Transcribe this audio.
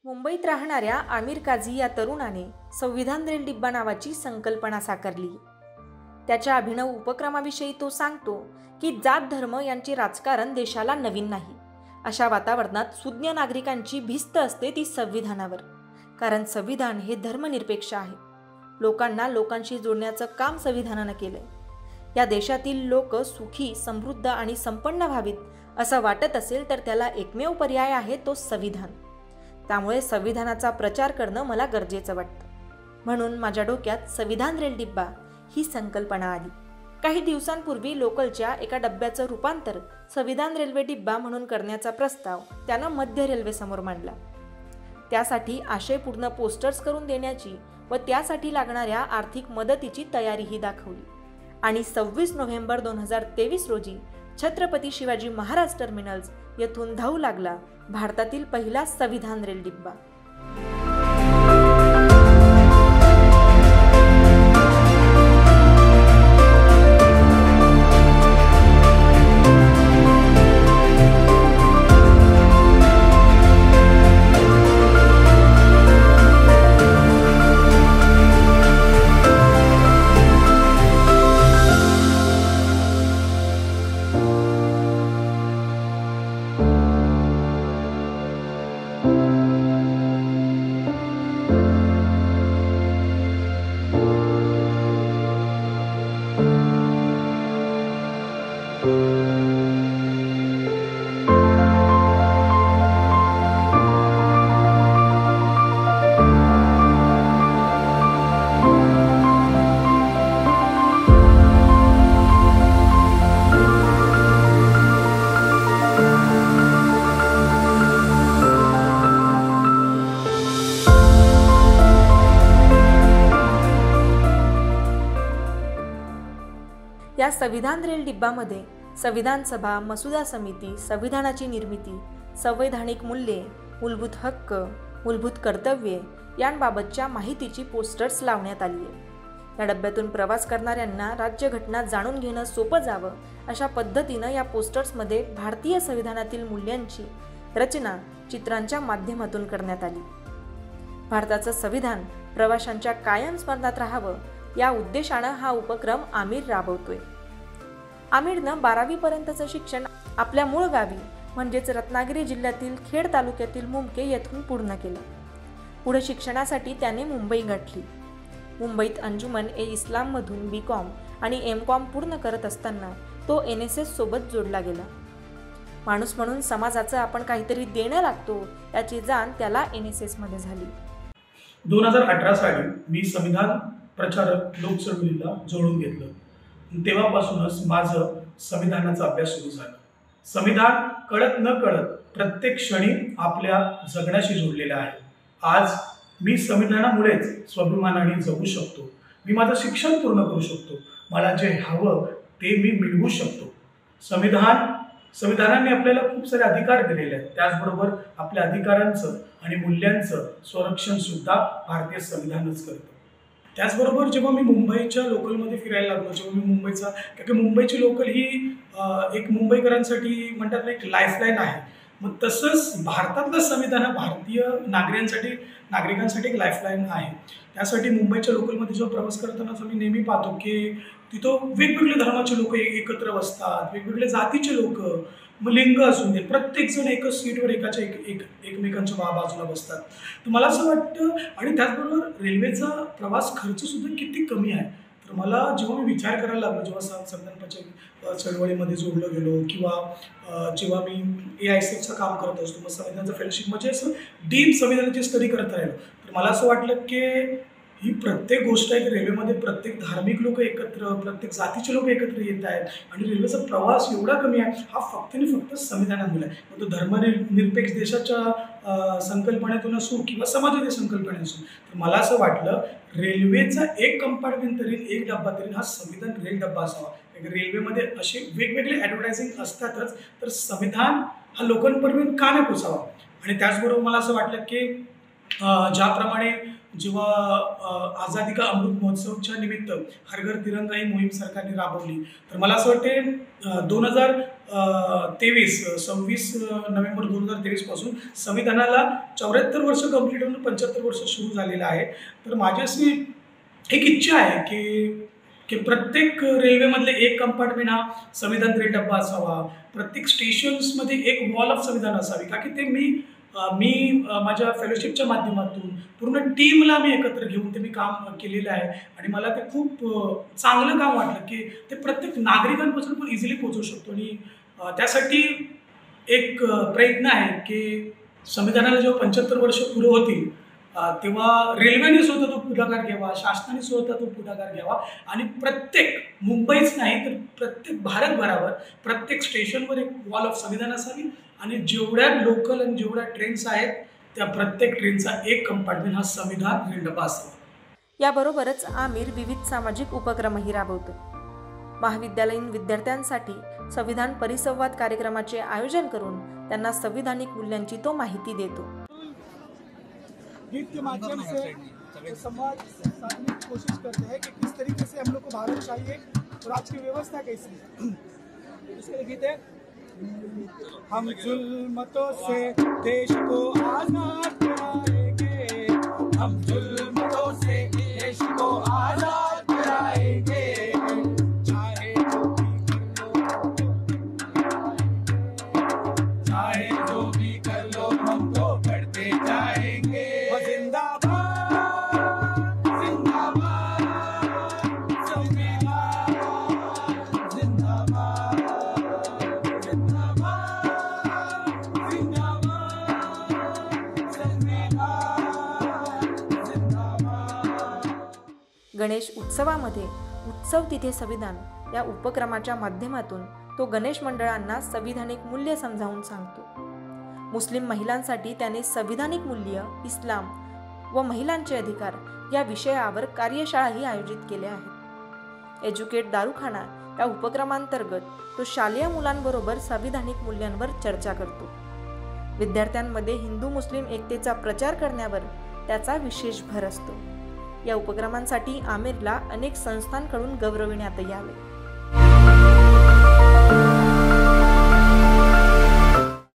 मुंबईत राहणाऱ्या आमिर काझी या तरुणाने संविधान रेल डिब्बा नावाची संकल्पना साकारली। त्याच्या अभिनव उपक्रमाविषयी तो सांगतो की जात धर्म यांचे राजकारण देशाला नवीन नाही। अशा वातावरणात सुज्ञ नागरिकांची भिस्त असते ती संविधानावर, कारण संविधान हे धर्मनिरपेक्ष आहे। लोकांना लोकांशी जोडण्याचं काम संविधानानं केलंय। या देशातील लोक सुखी, समृद्ध आणि संपन्न व्हावीत असं वाटत असेल तर त्याला एकमेव पर्याय आहे तो संविधान। त्यामुळे संविधानाचा प्रचार करणं मला गरजेचं वाटतं, म्हणून माझ्या डोक्यात संविधान रेल डिब्बा ही संकल्पना आली। काही दिवसांपूर्वी लोकलच्या एका डब्याचं रूपांतर संविधान रेल्वे डिब्बा म्हणून करण्याचा प्रस्ताव त्यानं मध्य रेल्वे समोर मांडला। त्यासाठी आशयपूर्ण पोस्टर्स करून देण्याची व त्यासाठी लागणाऱ्या आर्थिक मदतीची तयारीही दाखवली आणि 26 नोव्हेंबर 2023 रोजी छत्रपती शिवाजी महाराज टर्मिनल्स येथून धावू लागला भारतातील पहिला संविधान रेल डिब्बा। या संविधान रेल डिब्बामध्ये संविधान सभा, मसुदा समिती, संविधानाची निर्मिती, संवैधानिक मूल्ये, मूलभूत हक्क, मूलभूत कर्तव्ये यांबाबतच्या माहितीची पोस्टर्स लावण्यात आली आहे। या डब्यातून प्रवास करणाऱ्यांना राज्यघटना जाणून घेणं सोपं जावं अशा पद्धतीनं या पोस्टर्समध्ये भारतीय संविधानातील मूल्यांची रचना चित्रांच्या माध्यमातून करण्यात आली। भारताचं संविधान प्रवाशांच्या कायम स्मरणात राहावं या उद्देशानं हा उपक्रम आमिर राबवतोय। आमिरनं 12वी पर्यंतचं शिक्षण आपल्या मूळ गावी म्हणजेच रत्नागिरी जिल्ह्यातील खेड तालुक्यातील मुमके येथून पूर्ण केलं। पुढे शिक्षणासाठी त्याने मुंबई गाठली। मुंबईत अंजुमन ए इस्लाम मधून BCom आणि MCom पूर्ण करत असताना तो NSS सोबत जोडला गेला। माणूस म्हणून समाजाचं आपण काहीतरी देणं लागतो याची जाण त्याला NSS मध्ये झाली। 2018 साली मी संविधान प्रचारक लोकचळवळीला जोडून घेतलं। तेव्हापासूनच माझं संविधानाचा अभ्यास सुरू झाला। संविधान कळत न कळत प्रत्येक क्षणी आपल्या जगण्याशी जोडलेलं आहे। आज मी संविधानामुळेच स्वाभिमानाने जगू शकतो। मी माझं शिक्षण पूर्ण करू शकतो। मला जे हवं ते मी मिळवू शकतो। संविधानाने आपल्याला खूप सारे अधिकार दिलेले आहेत। त्याचबरोबर आपल्या अधिकारांचं आणि मूल्यांचं संरक्षण सुद्धा भारतीय संविधानच करतं। त्याचबरोबर जेव्हा मी मुंबईच्या लोकलमध्ये फिरायला लागलो, जेव्हा मी मुंबईचा, कारण मुंबईची लोकल ही एक मुंबईकरांसाठी म्हणतात ना एक लाईफलाईन आहे, मग तसंच भारतातलं संविधान भारतीय नागरिकांसाठी एक लाईफलाईन आहे। त्यासाठी मुंबईच्या लोकलमध्ये जेव्हा प्रवास करताना मी नेहमी पाहतो की तिथं वेगवेगळे धर्माचे लोक एकत्र बसतात, वेगवेगळे जातीचे लोक, मग लिंग असून दे, प्रत्येक जण एकच सीटवर एकमेकांच्या बाजूला बसतात। तर मला असं वाटतं, आणि त्याचबरोबर रेल्वेचा प्रवास खर्च सुद्धा किती कमी आहे। तर मला जेव्हा मी विचार करायला लागलो, जेव्हा संविधान चळवळीमध्ये जोडलं गेलो किंवा जेव्हा मी AICFचं काम करत असतो, मग संविधानाचं फेलोशिप म्हणजे असं डीप संविधानाची स्टडी करत राहिलो, तर मला असं वाटलं की ही प्रत्येक गोष्ट आहे की रेल्वेमध्ये प्रत्येक धार्मिक लोक एकत्र, प्रत्येक जातीचे लोक एकत्र येत आहेत आणि रेल्वेचा प्रवास एवढा कमी आहे, हा फक्त आणि फक्त संविधानामुळे आहे। मग तो धर्मनिरपेक्ष देशाच्या संकल्पनेतून असो किंवा समाजाच्या संकल्पने असो, तर मला असं वाटलं रेल्वेचा एक कंपार्टमेंट तरी, एक डब्बा तरी हा संविधान रेल डब्बा असावा। रेल्वेमध्ये असे वेगवेगळे ॲडव्हर्टायझिंग असतातच, तर संविधान हा लोकांपर्यंत का नाही पोचावा। आणि त्याचबरोबर मला असं वाटलं की ज्याप्रमाणे जेव्हा आझादी का अमृत महोत्सवच्या निमित्त हर घर तिरंगा ही मोहीम सरकारने राबवली, तर मला असं वाटते 26 नोव्हेंबर 2023 पासून संविधानाला 74 वर्ष कंप्लीट होऊन 75 वर्ष सुरू झालेलं आहे. तर माझी अशी एक इच्छा आहे की प्रत्येक रेल्वेमधले एक कंपार्टमेंट हा संविधान प्रिंट डब्बा असावा, प्रत्येक स्टेशन्समध्ये एक वॉल ऑफ संविधान असावी. का की ते मी माझ्या फेलोशिपच्या माध्यमातून पूर्ण टीमला मी एकत्र घेऊन ते मी काम केलेलं आहे आणि मला ते खूप चांगलं काम वाटलं की ते प्रत्येक नागरिकांपासून पण इझिली पोहोचू शकतो. आणि त्यासाठी एक प्रयत्न आहे की संविधानाला जेव्हा 75 वर्ष पुरं होतील तेव्हा रेल्वेने स्वतः तो पुढाकार घ्यावा, शासनाने स्वतः तो पुढाकार घ्यावा आणि प्रत्येक मुंबईच नाही तर प्रत्येक भारतभरावर प्रत्येक स्टेशनवर एक वॉल ऑफ संविधान असावी आणि जेवढ्या लोकल आणि जेवढ्या ट्रेन्स आहेत त्या प्रत्येक ट्रेनचा एक कंपार्टमेंट हा संविधान प्रिंट डब्बा असावा. याबरोबरच आमिर विविध सामाजिक उपक्रमही राबवतो. महाविद्यालयीन विद्यार्थ्यांसाठी संविधान परिसंवाद कार्यक्रमाचे आयोजन करून त्यांना संविधानिक मूल्यांची तो माहिती देतो. गीत के माध्यम से संवाद साधने की कोशिश करते हैं कि किस तरीके से हम लोग को भारत चाहिए और आज की व्यवस्था कैसी है. इसके गीत है हम जुल्मतों से देश को आजाद कराएंगे, हम जुल्मतों से देश को आजाद कराएंगे, चाहे जो भी कर लो हम तो बढ़ते जाएंगे. गणेश उत्सवामध्ये उत्सव तिथे संविधान या उपक्रमाच्या माध्यमातून तो गणेश मंडळांना संविधानिक मूल्य समजावून सांगतो. मुस्लिम महिलांसाठी त्याने संविधानिक मूल्य, इस्लाम व महिलांचे अधिकार या विषयावर कार्यशाळाही आयोजित केल्या आहेत. एज्युकेट दारूखाना या उपक्रमांतर्गत तो शालेय मुलांबरोबर संविधानिक मूल्यांवर चर्चा करतो. विद्यार्थ्यांमध्ये हिंदू मुस्लिम एकतेचा प्रचार करण्यावर त्याचा विशेष भर असतो. या उपक्रमांसाठी आमिरला अनेक संस्थांकडून गौरविण्यातही आले.